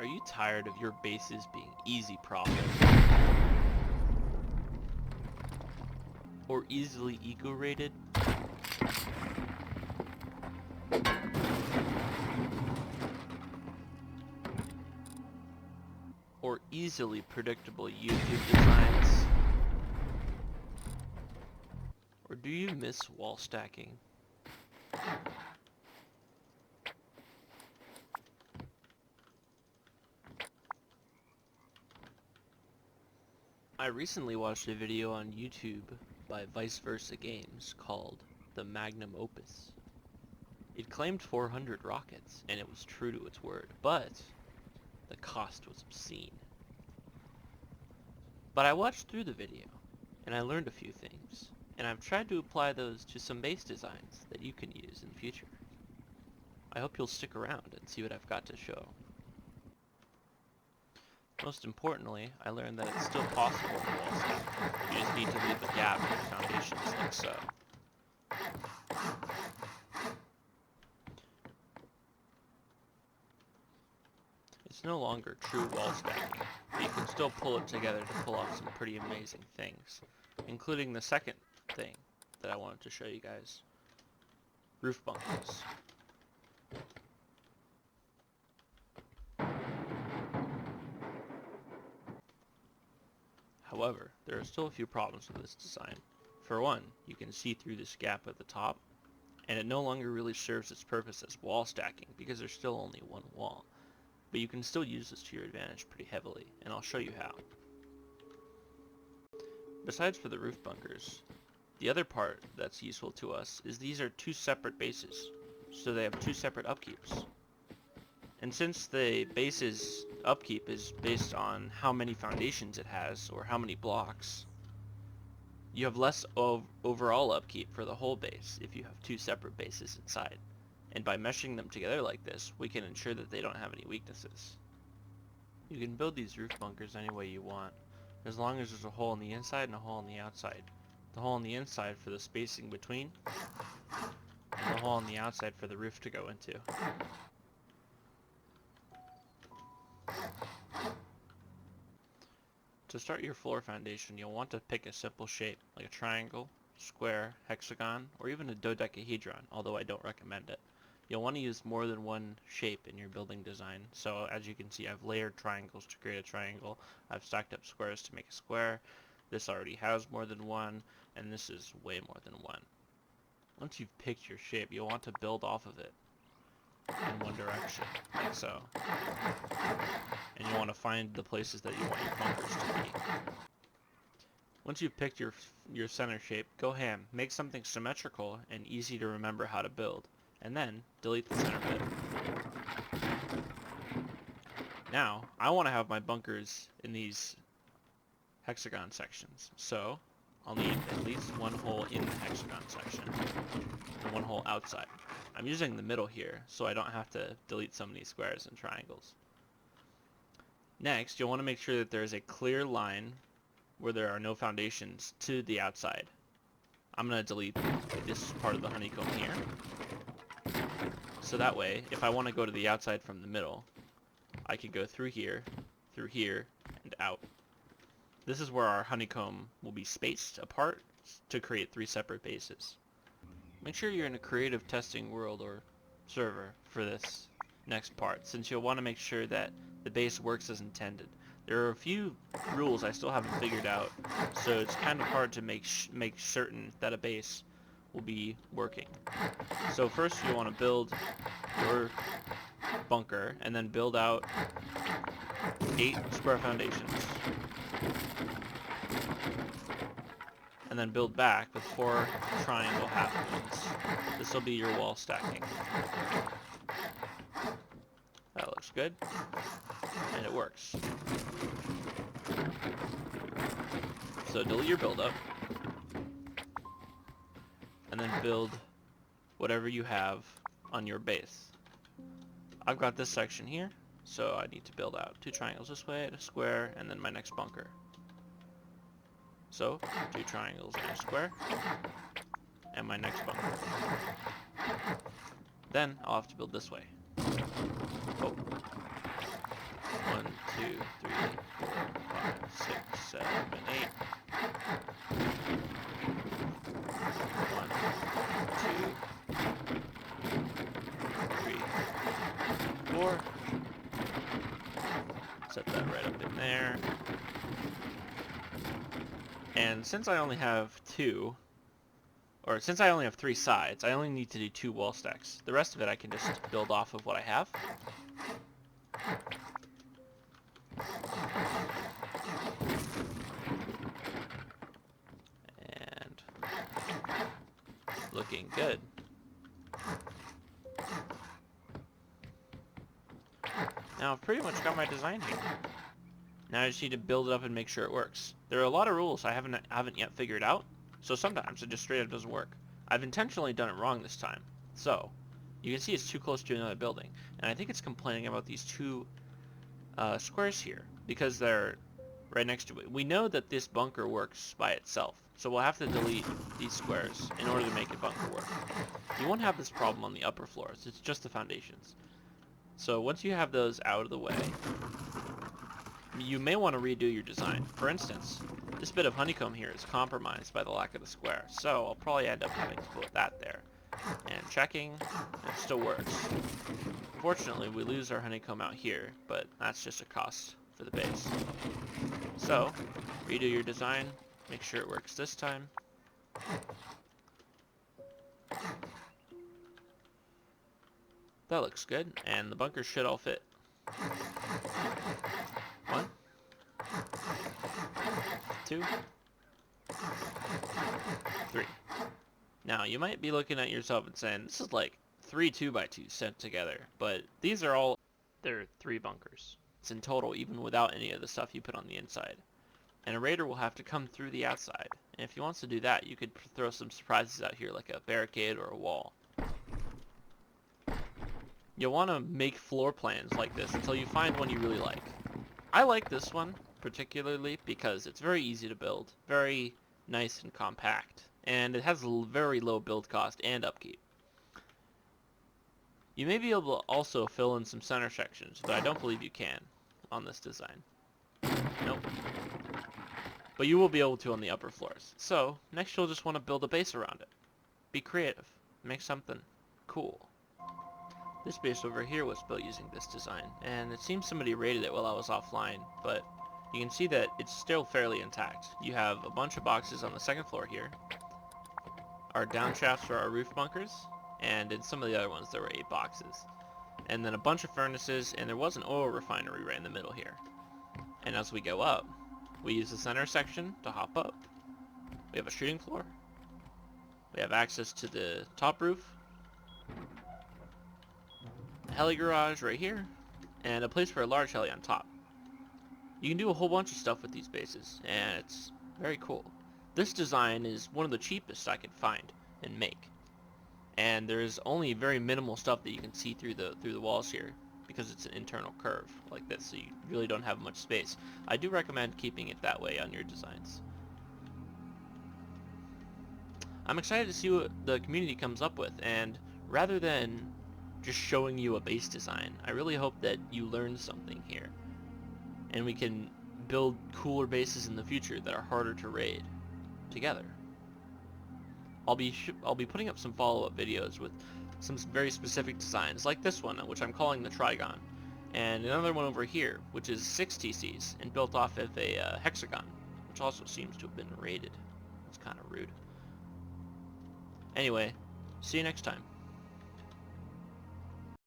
Are you tired of your bases being easy problems? Or easily eco-rated? Or easily predictable YouTube designs? Or do you miss wall stacking? I recently watched a video on YouTube by Vice Versa Games called the Magnum Opus. It claimed 400 rockets, and it was true to its word, but the cost was obscene. But I watched through the video, and I learned a few things, and I've tried to apply those to some base designs that you can use in the future. I hope you'll stick around and see what I've got to show. Most importantly, I learned that it's still possible to wall stack. You just need to leave a gap in your foundations like so. It's no longer true wall stacking, but you can still pull it together to pull off some pretty amazing things, including the second thing that I wanted to show you guys. Roof bunkers. However, there are still a few problems with this design. For one, you can see through this gap at the top, and it no longer really serves its purpose as wall stacking because there's still only one wall. But you can still use this to your advantage pretty heavily, and I'll show you how. Besides for the roof bunkers, the other part that's useful to us is these are two separate bases, so they have two separate upkeeps. And since the base's upkeep is based on how many foundations it has, or how many blocks, you have less overall upkeep for the whole base if you have two separate bases inside. And by meshing them together like this, we can ensure that they don't have any weaknesses. You can build these roof bunkers any way you want, as long as there's a hole on the inside and a hole on the outside. The hole on the inside for the spacing between, and the hole on the outside for the roof to go into. To start your floor foundation, you'll want to pick a simple shape, like a triangle, square, hexagon, or even a dodecahedron, although I don't recommend it. You'll want to use more than one shape in your building design, so as you can see I've layered triangles to create a triangle, I've stacked up squares to make a square, this already has more than one, and this is way more than one. Once you've picked your shape, you'll want to build off of it in one direction, like so. And you want to find the places that you want your bunkers to be. Once you've picked your center shape, go ham. Make something symmetrical and easy to remember how to build, and then delete the center bit. Now, I want to have my bunkers in these hexagon sections, so I'll need at least one hole in the hexagon section and one hole outside. I'm using the middle here, so I don't have to delete some of these squares and triangles. Next, you'll want to make sure that there is a clear line where there are no foundations to the outside. I'm going to delete this part of the honeycomb here. So that way, if I want to go to the outside from the middle, I can go through here, and out. This is where our honeycomb will be spaced apart to create three separate bases. Make sure you're in a creative testing world or server for this next part, since you'll want to make sure that the base works as intended. There are a few rules I still haven't figured out, so it's kind of hard to make certain that a base will be working. So first you want to build your bunker, and then build out 8 square foundations. And then build back with 4 triangle half moons. This will be your wall stacking. That looks good. And it works. So delete your buildup. And then build whatever you have on your base. I've got this section here, so I need to build out 2 triangles this way, a square, and then my next bunker. So, 2 triangles and a square, and my next bunker. Then, I'll have to build this way. Oh. 2, 3, 4, 5, 6, 7, 8. 1, 2, 3, 4. Set that right up in there. And since I only have since I only have 3 sides, I only need to do 2 wall stacks. The rest of it I can just build off of what I have. And looking good. Now I've pretty much got my design here. Now I just need to build it up and make sure it works. There are a lot of rules I haven't yet figured out, so sometimes it just straight up doesn't work. I've intentionally done it wrong this time. So, you can see it's too close to another building, and I think it's complaining about these 2 squares here, because they're right next to it. We know that this bunker works by itself, so we'll have to delete these squares in order to make a bunker work. You won't have this problem on the upper floors, it's just the foundations. So once you have those out of the way, you may want to redo your design. For instance, this bit of honeycomb here is compromised by the lack of the square, so I'll probably end up having to put that there. And checking, it still works. Fortunately, we lose our honeycomb out here, but that's just a cost for the base. So, redo your design, make sure it works this time. That looks good, and the bunkers should all fit. 1, 2, 3. Now, you might be looking at yourself and saying, this is like 3 2x2s sent together, but these are all, they're 3 bunkers. It's in total, even without any of the stuff you put on the inside. And a raider will have to come through the outside, and if he wants to do that, you could throw some surprises out here, like a barricade or a wall. You'll want to make floor plans like this until you find one you really like. I like this one particularly because it's very easy to build, very nice and compact, and it has a very low build cost and upkeep. You may be able to also fill in some center sections, though I don't believe you can on this design. Nope. But you will be able to on the upper floors. So, next you'll just want to build a base around it. Be creative. Make something cool. This base over here was built using this design, and it seems somebody raided it while I was offline, but you can see that it's still fairly intact. You have a bunch of boxes on the second floor here, our down shafts for our roof bunkers, and in some of the other ones there were 8 boxes. And then a bunch of furnaces, and there was an oil refinery right in the middle here. And as we go up, we use the center section to hop up. We have a shooting floor. We have access to the top roof, a heli garage right here, and a place for a large heli on top. You can do a whole bunch of stuff with these bases, and it's very cool. This design is one of the cheapest I could find and make. And there's only very minimal stuff that you can see through the walls here, because it's an internal curve like this, so you really don't have much space. I do recommend keeping it that way on your designs. I'm excited to see what the community comes up with, and rather than just showing you a base design, I really hope that you learn something here, and we can build cooler bases in the future that are harder to raid together. I'll be putting up some follow-up videos with some very specific designs, like this one, which I'm calling the Trigon, and another one over here, which is 6 TCs and built off of a hexagon, which also seems to have been raided. It's kind of rude. Anyway, see you next time.